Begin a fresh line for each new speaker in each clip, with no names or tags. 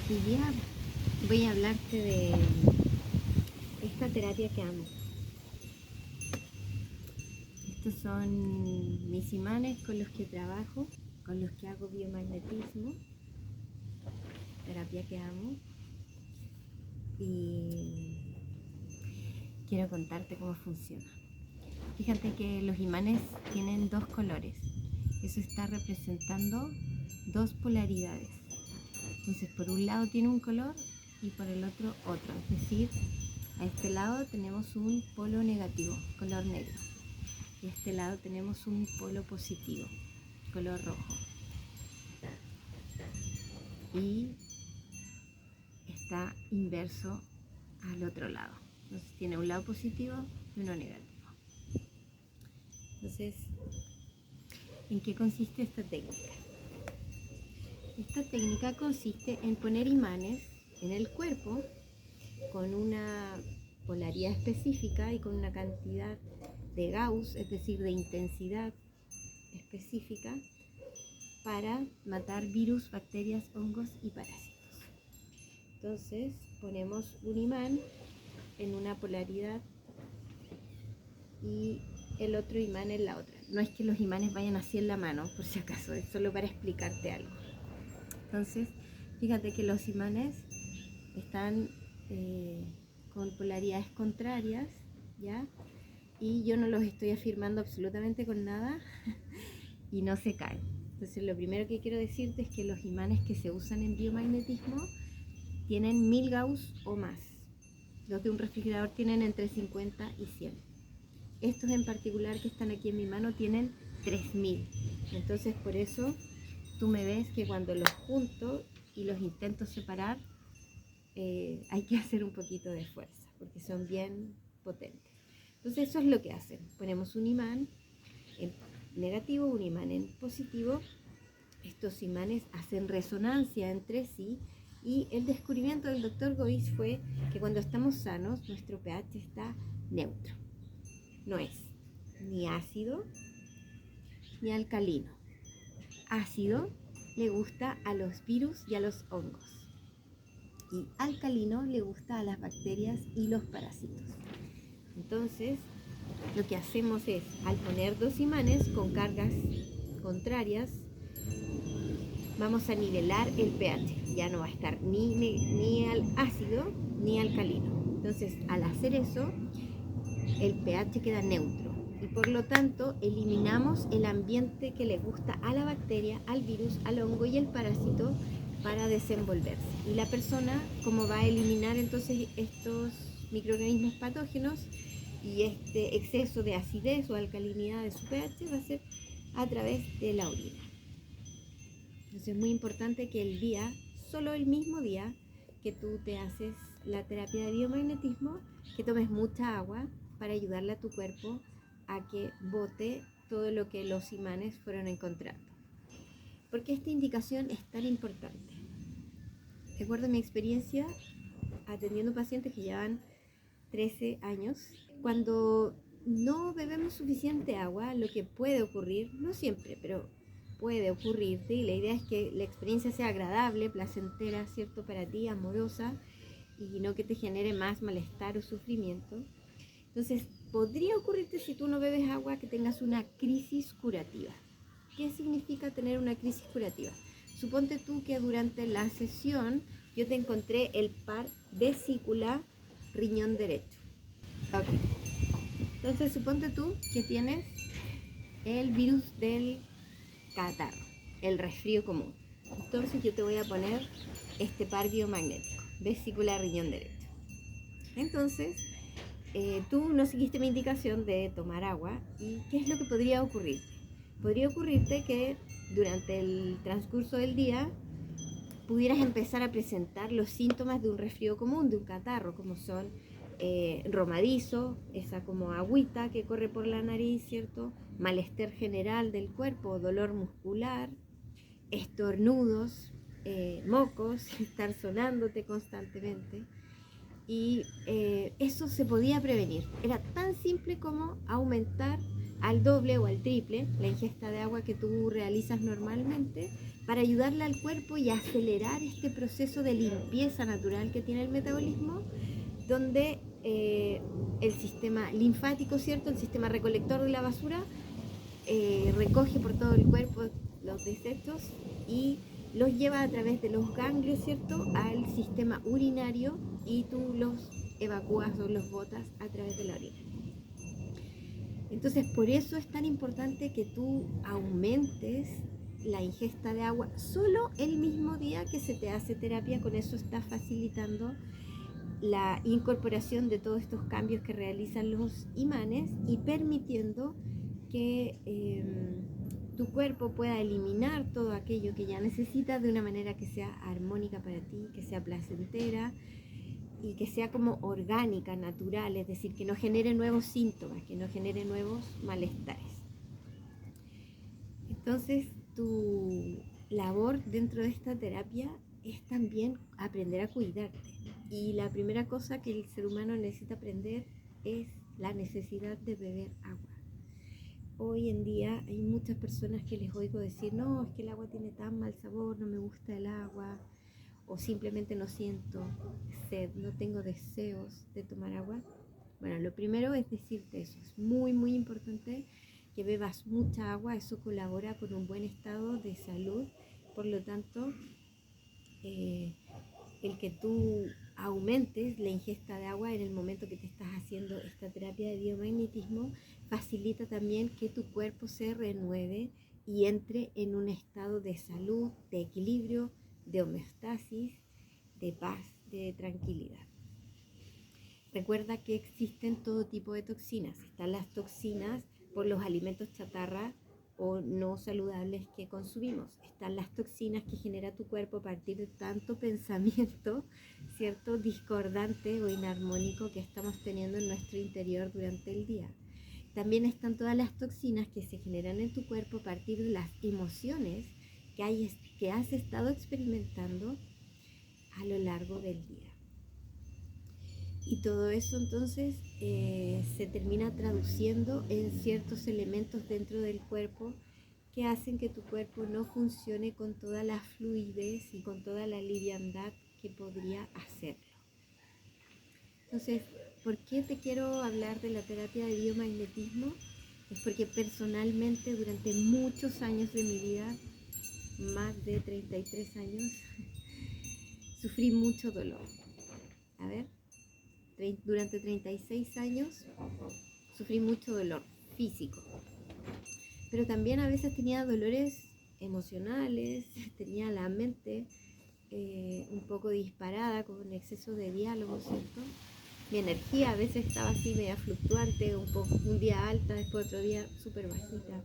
Hoy día voy a hablarte de esta terapia que amo. Estos son mis imanes con los que trabajo, con los que hago biomagnetismo, terapia que amo. Y quiero contarte cómo funciona. Fíjate que los imanes tienen dos colores. Eso está representando dos polaridades. Entonces, por un lado tiene un color y por el otro otro. Es decir, a este lado tenemos un polo negativo, color negro. Y a este lado tenemos un polo positivo, color rojo. Y está inverso al otro lado. Entonces tiene un lado positivo y uno negativo. Entonces, ¿en qué consiste esta técnica? Esta técnica consiste en poner imanes en el cuerpo con una polaridad específica y con una cantidad de Gauss, es decir, de intensidad específica, para matar virus, bacterias, hongos y parásitos. Entonces ponemos un imán en una polaridad y el otro imán en la otra. No es que los imanes vayan así en la mano, por si acaso, es solo para explicarte algo. Entonces, fíjate que los imanes están con polaridades contrarias, ¿ya? Y yo no los estoy afirmando absolutamente con nada y no se caen. Entonces, lo primero que quiero decirte es que los imanes que se usan en biomagnetismo tienen 1000 Gauss o más. Los de un refrigerador tienen entre 50 y 100. Estos en particular que están aquí en mi mano tienen 3000. Entonces, por eso tú me ves que cuando los junto y los intento separar, hay que hacer un poquito de fuerza, porque son bien potentes. Entonces eso es lo que hacen. Ponemos un imán en negativo, un imán en positivo. Estos imanes hacen resonancia entre sí y el descubrimiento del Dr. Goiz fue que cuando estamos sanos, nuestro pH está neutro. No es ni ácido ni alcalino. Ácido le gusta a los virus y a los hongos. Y alcalino le gusta a las bacterias y los parásitos. Entonces, lo que hacemos es, al poner dos imanes con cargas contrarias, vamos a nivelar el pH. Ya no va a estar ni al ácido ni alcalino. Entonces, al hacer eso, el pH queda neutro. Y por lo tanto, eliminamos el ambiente que le gusta a la bacteria, al virus, al hongo y el parásito para desenvolverse. Y la persona, como va a eliminar entonces estos microorganismos patógenos y este exceso de acidez o alcalinidad de su pH, va a ser a través de la orina. Entonces es muy importante que el día, solo el mismo día que tú te haces la terapia de biomagnetismo, que tomes mucha agua para ayudarle a tu cuerpo a que bote todo lo que los imanes fueron encontrando. ¿Por qué esta indicación es tan importante? Recuerdo mi experiencia atendiendo pacientes que llevan 13 años. Cuando no bebemos suficiente agua, lo que puede ocurrir, no siempre, pero puede ocurrirte, y la idea es que la experiencia sea agradable, placentera, ¿cierto?, para ti, amorosa, y no que te genere más malestar o sufrimiento. Entonces, podría ocurrirte, si tú no bebes agua, que tengas una crisis curativa. ¿Qué significa tener una crisis curativa? Suponte tú que durante la sesión yo te encontré el par vesícula riñón derecho. Okay. Entonces, suponte tú que tienes el virus del catarro, el resfrío común. Entonces yo te voy a poner este par biomagnético, vesícula riñón derecho. Entonces, tú no seguiste mi indicación de tomar agua. ¿Y qué es lo que podría ocurrir? Podría ocurrirte que durante el transcurso del día pudieras empezar a presentar los síntomas de un resfrío común, de un catarro, como son romadizo, esa como agüita que corre por la nariz, ¿cierto? Malestar general del cuerpo, dolor muscular, estornudos, mocos, estar sonándote constantemente. Y eso se podía prevenir. Era tan simple como aumentar al doble o al triple la ingesta de agua que tú realizas normalmente para ayudarle al cuerpo y acelerar este proceso de limpieza natural que tiene el metabolismo, donde el sistema linfático, ¿cierto? El sistema recolector de la basura recoge por todo el cuerpo los desechos y los lleva a través de los ganglios, ¿cierto?, al sistema urinario y tú los evacúas o los botas a través de la orina. Entonces, por eso es tan importante que tú aumentes la ingesta de agua solo el mismo día que se te hace terapia. Con eso estás facilitando la incorporación de todos estos cambios que realizan los imanes y permitiendo que tu cuerpo pueda eliminar todo aquello que ya necesitas de una manera que sea armónica para ti, que sea placentera y que sea como orgánica, natural, es decir, que no genere nuevos síntomas, que no genere nuevos malestares. Entonces, tu labor dentro de esta terapia es también aprender a cuidarte. Y la primera cosa que el ser humano necesita aprender es la necesidad de beber agua. Hoy en día hay muchas personas que les oigo decir, no, es que el agua tiene tan mal sabor, no me gusta el agua, o simplemente no siento sed, no tengo deseos de tomar agua. Bueno, lo primero es decirte eso, es muy, muy importante que bebas mucha agua, eso colabora con un buen estado de salud, por lo tanto, el que tú aumentes la ingesta de agua en el momento que te estás haciendo esta terapia de biomagnetismo facilita también que tu cuerpo se renueve y entre en un estado de salud, de equilibrio, de homeostasis, de paz, de tranquilidad. Recuerda que existen todo tipo de toxinas. Están las toxinas por los alimentos chatarra o no saludables que consumimos. Están las toxinas que genera tu cuerpo a partir de tanto pensamiento, ¿cierto?, discordante o inarmónico que estamos teniendo en nuestro interior durante el día. También están todas las toxinas que se generan en tu cuerpo a partir de las emociones que has estado experimentando a lo largo del día. Y todo eso entonces se termina traduciendo en ciertos elementos dentro del cuerpo que hacen que tu cuerpo no funcione con toda la fluidez y con toda la liviandad que podría hacerlo. Entonces, ¿por qué te quiero hablar de la terapia de biomagnetismo? Es porque personalmente durante muchos años de mi vida, más de 33 años, sufrí mucho dolor. A ver, durante 36 años sufrí mucho dolor físico, pero también a veces tenía dolores emocionales, tenía la mente un poco disparada con exceso de diálogo, ¿cierto? Mi energía a veces estaba así media fluctuante, un día alta, después otro día súper bajita.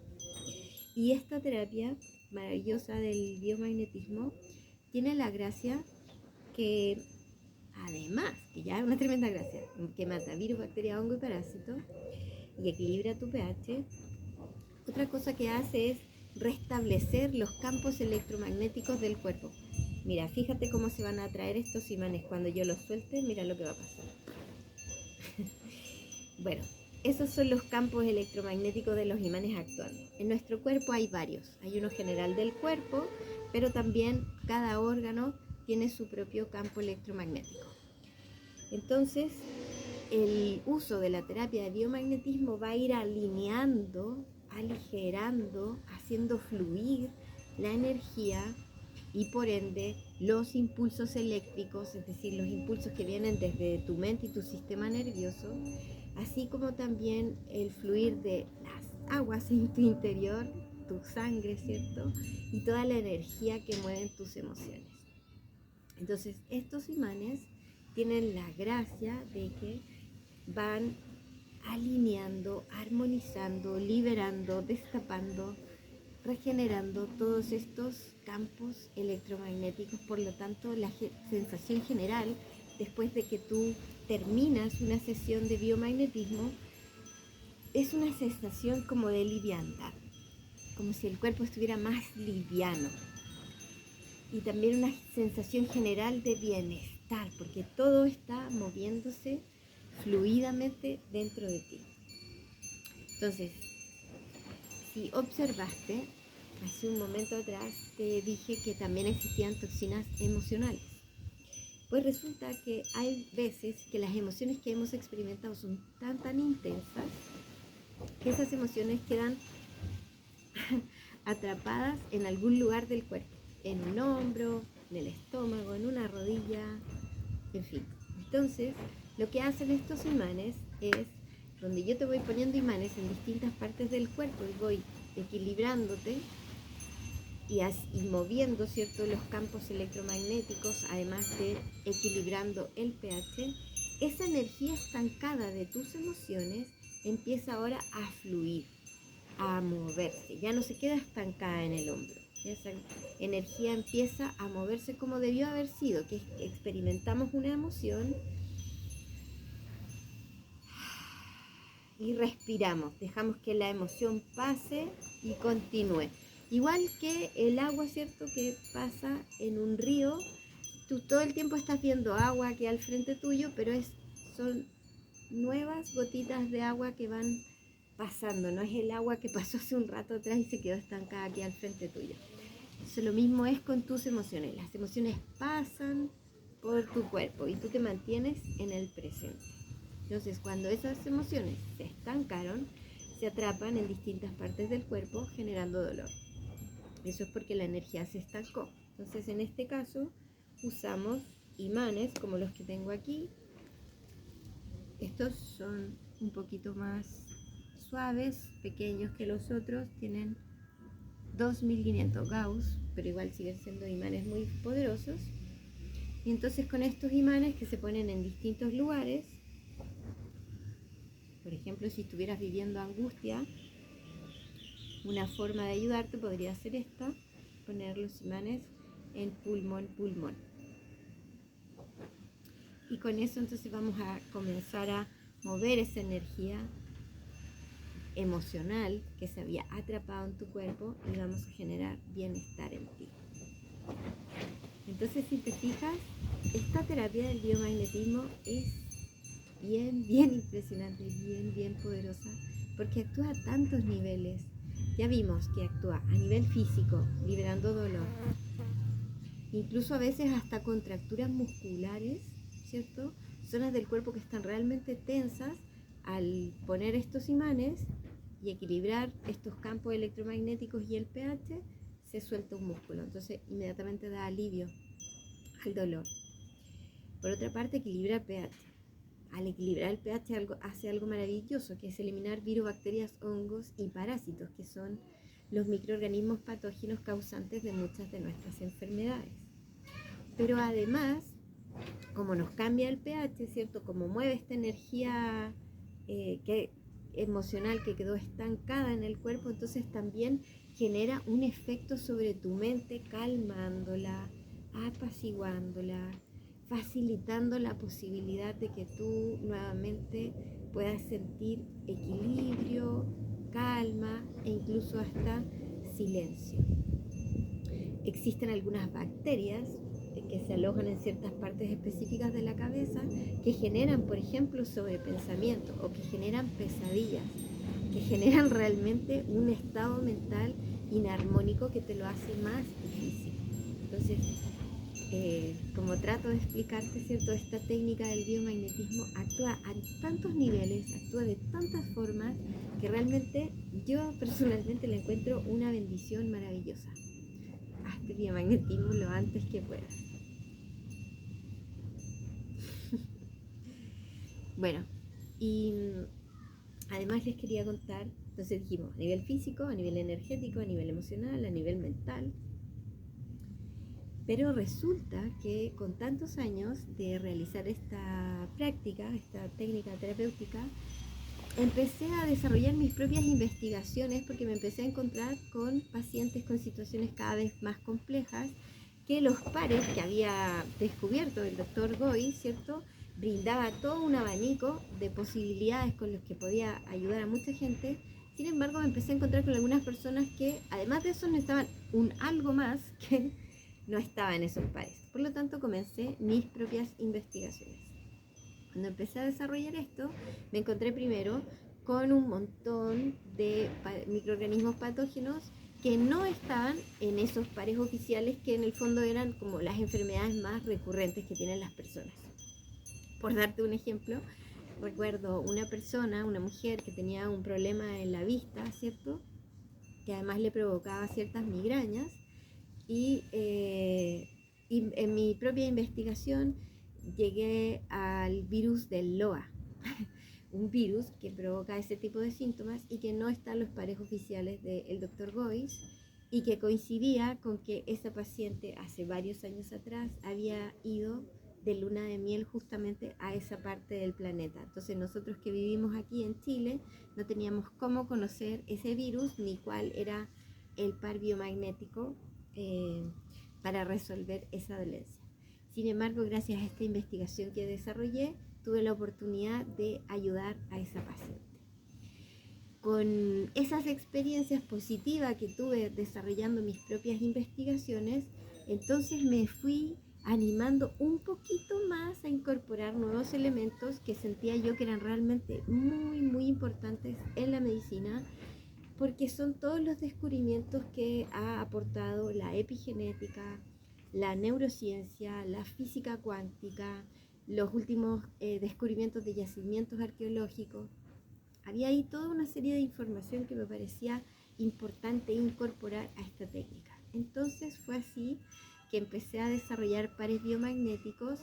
Y esta terapia maravillosa del biomagnetismo tiene la gracia que, además, que ya es una tremenda gracia, que mata virus, bacterias, hongo y parásitos y equilibra tu pH, otra cosa que hace es restablecer los campos electromagnéticos del cuerpo. Mira, fíjate cómo se van a atraer estos imanes. Cuando yo los suelte, mira lo que va a pasar. Bueno, esos son los campos electromagnéticos de los imanes actuando. En nuestro cuerpo hay varios. Hay uno general del cuerpo, pero también cada órgano tiene su propio campo electromagnético. Entonces, el uso de la terapia de biomagnetismo va a ir alineando, aligerando, haciendo fluir la energía y por ende los impulsos eléctricos, es decir, los impulsos que vienen desde tu mente y tu sistema nervioso, así como también el fluir de las aguas en tu interior, tu sangre, ¿cierto? Y toda la energía que mueven tus emociones. Entonces, estos imanes tienen la gracia de que van alineando, armonizando, liberando, destapando, regenerando todos estos campos electromagnéticos. Por lo tanto, la sensación general, después de que tú terminas una sesión de biomagnetismo, es una sensación como de liviandad, como si el cuerpo estuviera más liviano. Y también una sensación general de bienestar, porque todo está moviéndose fluidamente dentro de ti. Entonces, si observaste, hace un momento atrás te dije que también existían toxinas emocionales. Pues resulta que hay veces que las emociones que hemos experimentado son tan intensas que esas emociones quedan atrapadas en algún lugar del cuerpo, en un hombro, en el estómago, en una rodilla, en fin. Entonces, lo que hacen estos imanes es, donde yo te voy poniendo imanes en distintas partes del cuerpo y voy equilibrándote y moviendo, ¿cierto?, los campos electromagnéticos, además de equilibrando el pH, esa energía estancada de tus emociones empieza ahora a fluir, a moverse, ya no se queda estancada en el hombro. Esa energía empieza a moverse como debió haber sido, que experimentamos una emoción y respiramos, dejamos que la emoción pase y continúe. Igual que el agua, ¿cierto?, que pasa en un río, tú todo el tiempo estás viendo agua aquí al frente tuyo, pero son nuevas gotitas de agua que van pasando, no es el agua que pasó hace un rato atrás y se quedó estancada aquí al frente tuyo. Entonces, lo mismo es con tus emociones, las emociones pasan por tu cuerpo y tú te mantienes en el presente. Entonces, cuando esas emociones se estancaron, se atrapan en distintas partes del cuerpo generando dolor. Eso es porque la energía se estancó. Entonces, en este caso, usamos imanes como los que tengo aquí. Estos son un poquito más suaves, pequeños que los otros, tienen 2500 Gauss, pero igual siguen siendo imanes muy poderosos. Y entonces con estos imanes que se ponen en distintos lugares, por ejemplo, si estuvieras viviendo angustia, una forma de ayudarte podría ser esta, poner los imanes en pulmón. Y con eso entonces vamos a comenzar a mover esa energía emocional que se había atrapado en tu cuerpo y vamos a generar bienestar en ti. Entonces, si te fijas, esta terapia del biomagnetismo es bien impresionante, bien poderosa, porque actúa a tantos niveles. Ya vimos que actúa a nivel físico, liberando dolor, incluso a veces hasta contracturas musculares, ¿cierto? Zonas del cuerpo que están realmente tensas. Al poner estos imanes y equilibrar estos campos electromagnéticos y el pH, se suelta un músculo, entonces inmediatamente da alivio al dolor. Por otra parte, equilibra el pH. Al equilibrar el pH hace algo maravilloso, que es eliminar virus, bacterias, hongos y parásitos, que son los microorganismos patógenos causantes de muchas de nuestras enfermedades. Pero además, como nos cambia el pH, ¿cierto?, como mueve esta energía emocional que quedó estancada en el cuerpo, entonces también genera un efecto sobre tu mente, calmándola, apaciguándola, facilitando la posibilidad de que tú nuevamente puedas sentir equilibrio, calma e incluso hasta silencio. Existen algunas bacterias que se alojan en ciertas partes específicas de la cabeza que generan, por ejemplo, sobrepensamiento o que generan pesadillas, que generan realmente un estado mental inarmónico que te lo hace más difícil. Entonces, como trato de explicarte, ¿cierto?, esta técnica del biomagnetismo actúa a tantos niveles, actúa de tantas formas que realmente yo personalmente la encuentro una bendición maravillosa. Hazte biomagnetismo lo antes que puedas. Bueno, y además les quería contar, entonces dijimos, a nivel físico, a nivel energético, a nivel emocional, a nivel mental. Pero resulta que con tantos años de realizar esta práctica, esta técnica terapéutica, empecé a desarrollar mis propias investigaciones porque me empecé a encontrar con pacientes con situaciones cada vez más complejas que los pares que había descubierto el doctor Goy, ¿cierto?, brindaba todo un abanico de posibilidades con los que podía ayudar a mucha gente. Sin embargo, me empecé a encontrar con algunas personas que, además de eso, necesitaban un algo más que no estaba en esos pares. Por lo tanto, comencé mis propias investigaciones. Cuando empecé a desarrollar esto, me encontré primero con un montón de microorganismos patógenos que no estaban en esos pares oficiales, que en el fondo eran como las enfermedades más recurrentes que tienen las personas. Por darte un ejemplo, recuerdo una persona, una mujer que tenía un problema en la vista, ¿cierto? Que además le provocaba ciertas migrañas, y en mi propia investigación llegué al virus del LOA, un virus que provoca ese tipo de síntomas y que no está en los pares oficiales del Dr. Gois, y que coincidía con que esa paciente hace varios años atrás había ido de luna de miel justamente a esa parte del planeta. Entonces nosotros que vivimos aquí en Chile no teníamos cómo conocer ese virus ni cuál era el par biomagnético para resolver esa dolencia. Sin embargo, gracias a esta investigación que desarrollé, tuve la oportunidad de ayudar a esa paciente. Con esas experiencias positivas que tuve desarrollando mis propias investigaciones, entonces me fui animando un poquito más a incorporar nuevos elementos que sentía yo que eran realmente muy importantes en la medicina, porque son todos los descubrimientos que ha aportado la epigenética, la neurociencia, la física cuántica, los últimos descubrimientos de yacimientos arqueológicos. Había ahí toda una serie de información que me parecía importante incorporar a esta técnica. Entonces fue así que empecé a desarrollar pares biomagnéticos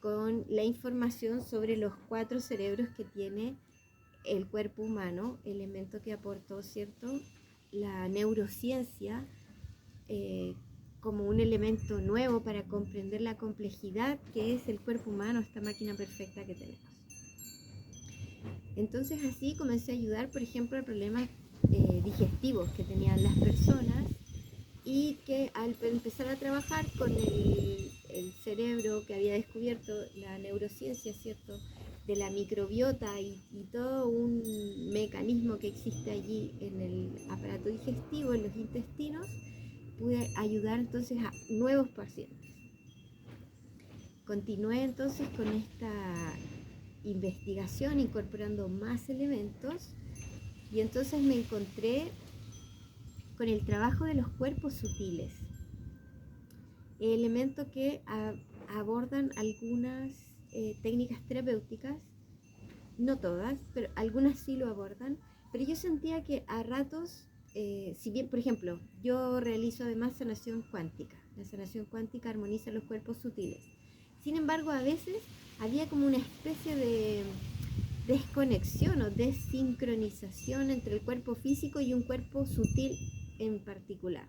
con la información sobre los 4 cerebros que tiene el cuerpo humano, elemento que aportó, ¿cierto?, la neurociencia como un elemento nuevo para comprender la complejidad que es el cuerpo humano, esta máquina perfecta que tenemos. Entonces así comencé a ayudar, por ejemplo, a problemas digestivos que tenían las personas, y que al empezar a trabajar con el cerebro que había descubierto la neurociencia, ¿cierto?, de la microbiota y todo un mecanismo que existe allí en el aparato digestivo, en los intestinos, pude ayudar entonces a nuevos pacientes. Continué entonces con esta investigación incorporando más elementos, y entonces me encontré con el trabajo de los cuerpos sutiles, elementos que abordan algunas técnicas terapéuticas, no todas, pero algunas sí lo abordan, pero yo sentía que a ratos, si bien, por ejemplo, yo realizo además sanación cuántica, la sanación cuántica armoniza los cuerpos sutiles, sin embargo a veces había como una especie de desconexión o desincronización entre el cuerpo físico y un cuerpo sutil en particular.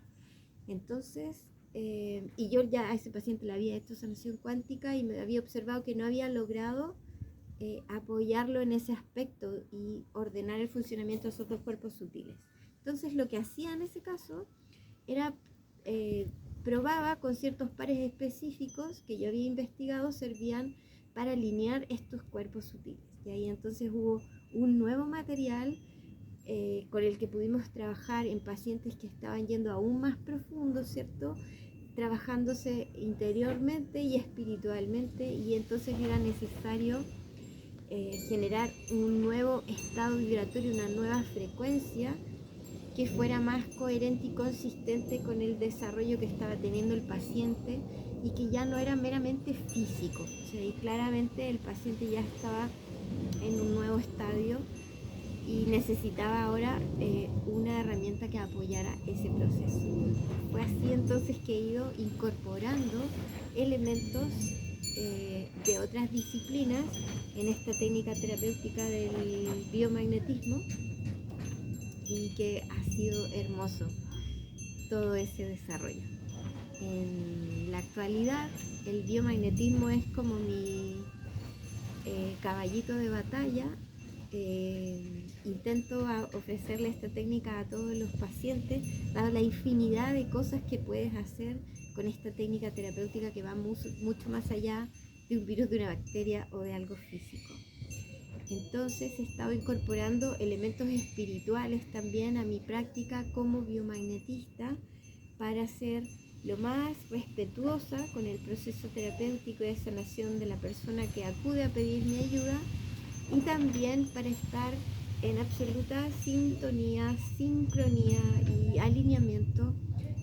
Entonces, y yo ya a ese paciente le había hecho sanación cuántica y me había observado que no había logrado apoyarlo en ese aspecto y ordenar el funcionamiento de esos 2 cuerpos sutiles. Entonces lo que hacía en ese caso era probaba con ciertos pares específicos que yo había investigado, servían para alinear estos cuerpos sutiles. Y ahí entonces hubo un nuevo material con el que pudimos trabajar en pacientes que estaban yendo aún más profundo, ¿cierto?, trabajándose interiormente y espiritualmente, y entonces era necesario generar un nuevo estado vibratorio, una nueva frecuencia que fuera más coherente y consistente con el desarrollo que estaba teniendo el paciente, y que ya no era meramente físico. O sea, y claramente el paciente ya estaba en un nuevo estadio y necesitaba ahora una herramienta que apoyara ese proceso. Fue así entonces que he ido incorporando elementos de otras disciplinas en esta técnica terapéutica del biomagnetismo, y que ha sido hermoso todo ese desarrollo. En la actualidad el biomagnetismo es como mi caballito de batalla. Intento ofrecerle esta técnica a todos los pacientes, dado la infinidad de cosas que puedes hacer con esta técnica terapéutica que va mucho más allá de un virus, de una bacteria o de algo físico. Entonces he estado incorporando elementos espirituales también a mi práctica como biomagnetista, para ser lo más respetuosa con el proceso terapéutico de sanación de la persona que acude a pedir mi ayuda, y también para estar en absoluta sintonía, sincronía y alineamiento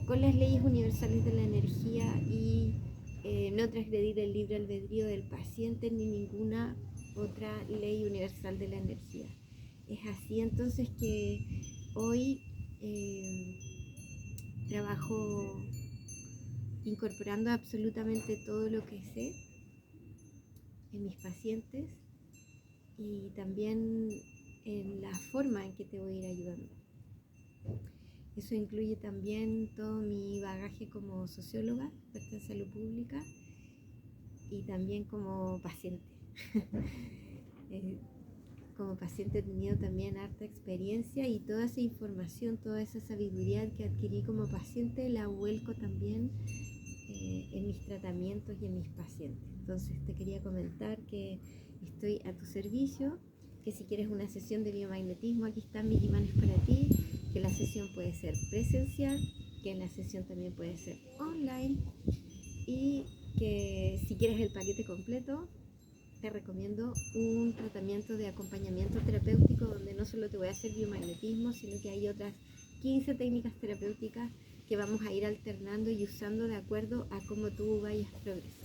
con las leyes universales de la energía y no transgredir el libre albedrío del paciente ni ninguna otra ley universal de la energía. Es así entonces que hoy trabajo incorporando absolutamente todo lo que sé en mis pacientes y también en la forma en que te voy a ir ayudando. Eso incluye también todo mi bagaje como socióloga, experta en salud pública y también como paciente. Como paciente he tenido también harta experiencia y toda esa información, toda esa sabiduría que adquirí como paciente la vuelco también en mis tratamientos y en mis pacientes. Entonces te quería comentar que estoy a tu servicio, que si quieres una sesión de biomagnetismo, aquí están mis imanes para ti, que la sesión puede ser presencial, que la sesión también puede ser online y que si quieres el paquete completo, te recomiendo un tratamiento de acompañamiento terapéutico donde no solo te voy a hacer biomagnetismo, sino que hay otras 15 técnicas terapéuticas que vamos a ir alternando y usando de acuerdo a cómo tú vayas progresando.